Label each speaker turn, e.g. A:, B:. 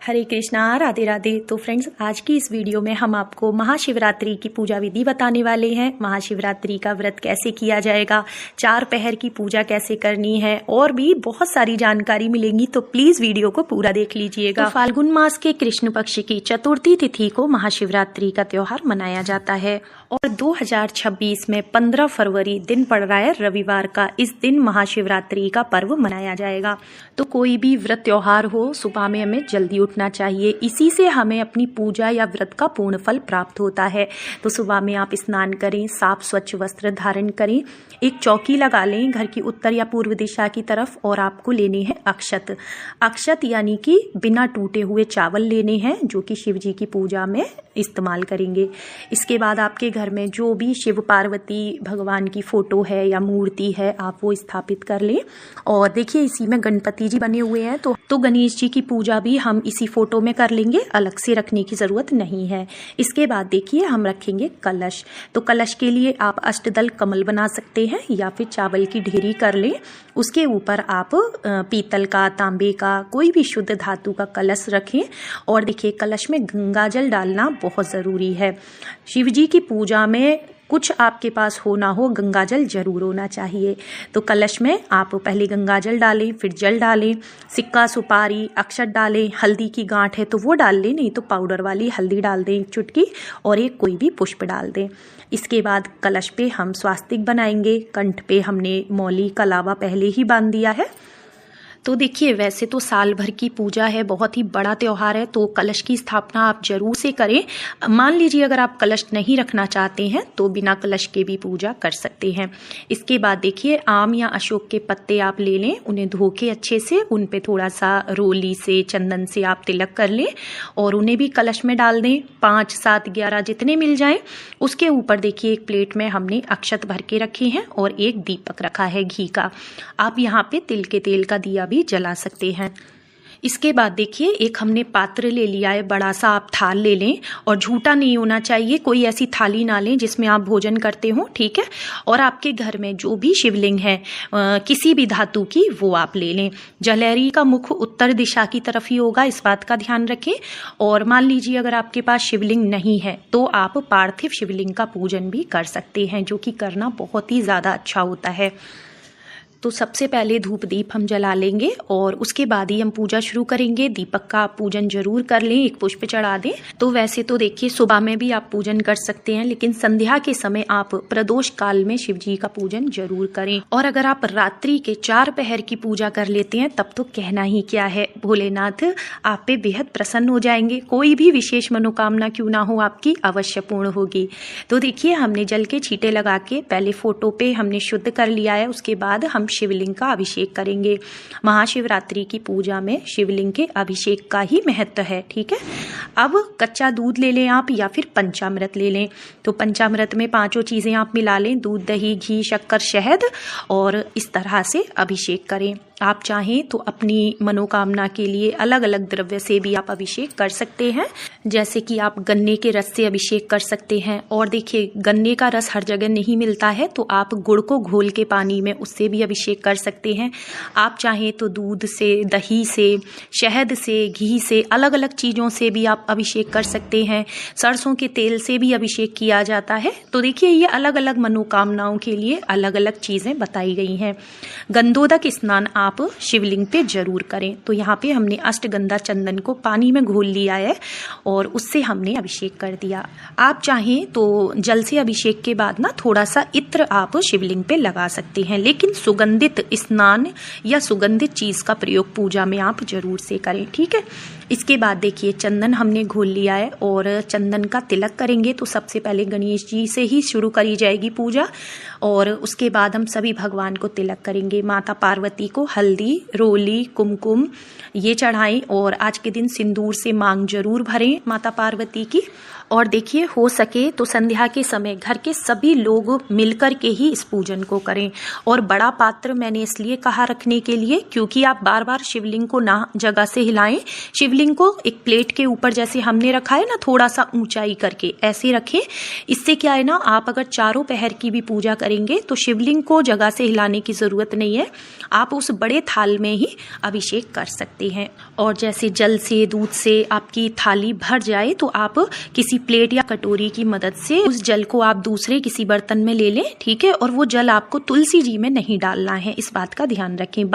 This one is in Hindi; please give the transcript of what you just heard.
A: हरे कृष्णा, राधे राधे। तो फ्रेंड्स, आज की इस वीडियो में हम आपको महाशिवरात्रि की पूजा विधि बताने वाले हैं। महाशिवरात्रि का व्रत कैसे किया जाएगा, 4 पहर की पूजा कैसे करनी है और भी बहुत सारी जानकारी मिलेंगी, तो प्लीज वीडियो को पूरा देख लीजिएगा। तो फाल्गुन मास के कृष्ण पक्ष की चतुर्थी तिथि को महाशिवरात्रि का त्योहार मनाया जाता है और 2026 में 15 फरवरी दिन पड़ रहा है रविवार का। इस दिन महाशिवरात्रि का पर्व मनाया जाएगा। तो कोई भी व्रत त्योहार हो, सुबह में हमें जल्दी उठना चाहिए। इसी से हमें अपनी पूजा या व्रत का पूर्ण फल प्राप्त होता है। तो सुबह में आप स्नान करें, साफ स्वच्छ वस्त्र धारण करें, एक चौकी लगा लें घर की उत्तर या पूर्व दिशा की तरफ और आपको लेने हैं अक्षत। अक्षत यानी कि बिना टूटे हुए चावल लेने हैं, जो कि शिव जी की पूजा में इस्तेमाल करेंगे। इसके बाद आपके घर में जो भी शिव पार्वती भगवान की फोटो है या मूर्ति है, आप वो स्थापित कर लें। और देखिए, इसी में गणपति जी बने हुए हैं, तो गणेश जी की पूजा भी हम इसी फोटो में कर लेंगे, अलग से रखने की जरूरत नहीं है। इसके बाद देखिए, हम रखेंगे कलश। तो कलश के लिए आप अष्टदल कमल बना सकते हैं या फिर चावल की ढेरी कर लें। उसके ऊपर आप पीतल का, तांबे का, कोई भी शुद्ध धातु का कलश रखें। और देखिए, कलश में गंगा जल डालना बहुत जरूरी है। शिव जी की पूजा में कुछ आपके पास हो ना हो, गंगा जल जरूर होना चाहिए। तो कलश में आप पहले गंगा जल डालें, फिर जल डालें, सिक्का, सुपारी, अक्षत डालें, हल्दी की गांठ है तो वो डाल लें, नहीं तो पाउडर वाली हल्दी डाल दें एक चुटकी, और एक कोई भी पुष्प डाल दें। इसके बाद कलश पे हम स्वास्तिक बनाएंगे। कंठ पे हमने मौली का लावा पहले ही बांध दिया है। तो देखिए, वैसे तो साल भर की पूजा है, बहुत ही बड़ा त्योहार है, तो कलश की स्थापना आप जरूर से करें। मान लीजिए अगर आप कलश नहीं रखना चाहते हैं तो बिना कलश के भी पूजा कर सकते हैं। इसके बाद देखिए, आम या अशोक के पत्ते आप ले लें, उन्हें धो के अच्छे से उन पे थोड़ा सा रोली से, चंदन से आप तिलक कर लें और उन्हें भी कलश में डाल दें। 5, 7, 11 जितने मिल जाएं। उसके ऊपर देखिए, एक प्लेट में हमने अक्षत भर के रखे हैं और एक दीपक रखा है घी का। आप यहाँ पे तिल के तेल का दिया भी जला सकते हैं। इसके बाद देखिए, एक हमने पात्र ले लिया है, बड़ा सा आप थाल ले लें और झूठा नहीं होना चाहिए। कोई ऐसी थाली ना लें जिसमें आप भोजन करते हो, ठीक है। और आपके घर में जो भी शिवलिंग है किसी भी धातु की, वो आप ले लें। जलेरी का मुख उत्तर दिशा की तरफ ही होगा, इस बात का ध्यान रखें। और मान लीजिए अगर आपके पास शिवलिंग नहीं है तो आप पार्थिव शिवलिंग का पूजन भी कर सकते हैं, जो कि करना बहुत ही ज्यादा अच्छा होता है। तो सबसे पहले धूप दीप हम जला लेंगे और उसके बाद ही हम पूजा शुरू करेंगे। दीपक का आप पूजन जरूर कर लें, एक पुष्प चढ़ा दें। तो वैसे तो देखिए, सुबह में भी आप पूजन कर सकते हैं, लेकिन संध्या के समय आप प्रदोष काल में शिव जी का पूजन जरूर करें। और अगर आप रात्रि के 4 पहर की पूजा कर लेते हैं तब तो कहना ही क्या है, भोलेनाथ आप पे बेहद प्रसन्न हो जाएंगे। कोई भी विशेष मनोकामना क्यों ना हो, आपकी अवश्य पूर्ण होगी। तो देखिए, हमने जल के छींटे लगा के पहले फोटो पे हमने शुद्ध कर लिया है। उसके बाद हम शिवलिंग का अभिषेक करेंगे। महाशिवरात्रि की पूजा में शिवलिंग के अभिषेक का ही महत्व है, ठीक है। अब कच्चा दूध ले लें आप या फिर पंचामृत ले लें। तो पंचामृत में 5 चीजें आप मिला लें, दूध, दही, घी, शक्कर, शहद, और इस तरह से अभिषेक करें। आप चाहें तो अपनी मनोकामना के लिए अलग अलग द्रव्य से भी आप अभिषेक कर सकते हैं, जैसे कि आप गन्ने के रस से अभिषेक कर सकते हैं। और देखिए, गन्ने का रस हर जगह नहीं मिलता है, तो आप गुड़ को घोल के पानी में उससे भी अभिषेक कर सकते हैं। आप चाहें तो दूध से, दही से, शहद से, घी से, अलग अलग चीजों से भी आप अभिषेक कर सकते हैं। सरसों के तेल से भी अभिषेक किया जाता है। तो देखिए, ये अलग अलग मनोकामनाओं के लिए अलग अलग चीजें बताई गई हैं। गंधोदक स्नान आप शिवलिंग पे जरूर करें। तो यहाँ पे हमने अष्टगंधा चंदन को पानी में घोल लिया है और उससे हमने अभिषेक कर दिया। आप चाहें तो जल से अभिषेक के बाद ना थोड़ा सा इत्र आप शिवलिंग पे लगा सकते हैं, लेकिन सुगंधित स्नान या सुगंधित चीज का प्रयोग पूजा में आप जरूर से करें, ठीक है। इसके बाद देखिए, चंदन हमने घोल लिया है और चंदन का तिलक करेंगे। तो सबसे पहले गणेश जी से ही शुरू करी जाएगी पूजा और उसके बाद हम सभी भगवान को तिलक करेंगे। माता पार्वती को हल्दी, रोली, कुमकुम ये चढ़ाएं और आज के दिन सिंदूर से मांग जरूर भरें माता पार्वती की। और देखिए, हो सके तो संध्या के समय घर के सभी लोग मिलकर के ही इस पूजन को करें। और बड़ा पात्र मैंने इसलिए कहा रखने के लिए, क्योंकि आप बार बार शिवलिंग को ना जगह से हिलाएं। शिवलिंग को एक प्लेट के ऊपर जैसे हमने रखा है ना, थोड़ा सा ऊंचाई करके ऐसे रखें। इससे क्या है ना, आप अगर 4 पहर की भी पूजा करेंगे तो शिवलिंग को जगह से हिलाने की जरूरत नहीं है। आप उस बड़े थाल में ही अभिषेक कर सकते हैं। और जैसे जल से, दूध से आपकी थाली भर जाए तो आप किसी प्लेट या कटोरी की मदद से उस जल को आप दूसरे किसी बर्तन में ले लें, ठीक है। और वो जल आपको तुलसी जी में नहीं डालना है, इस बात का ध्यान रखें।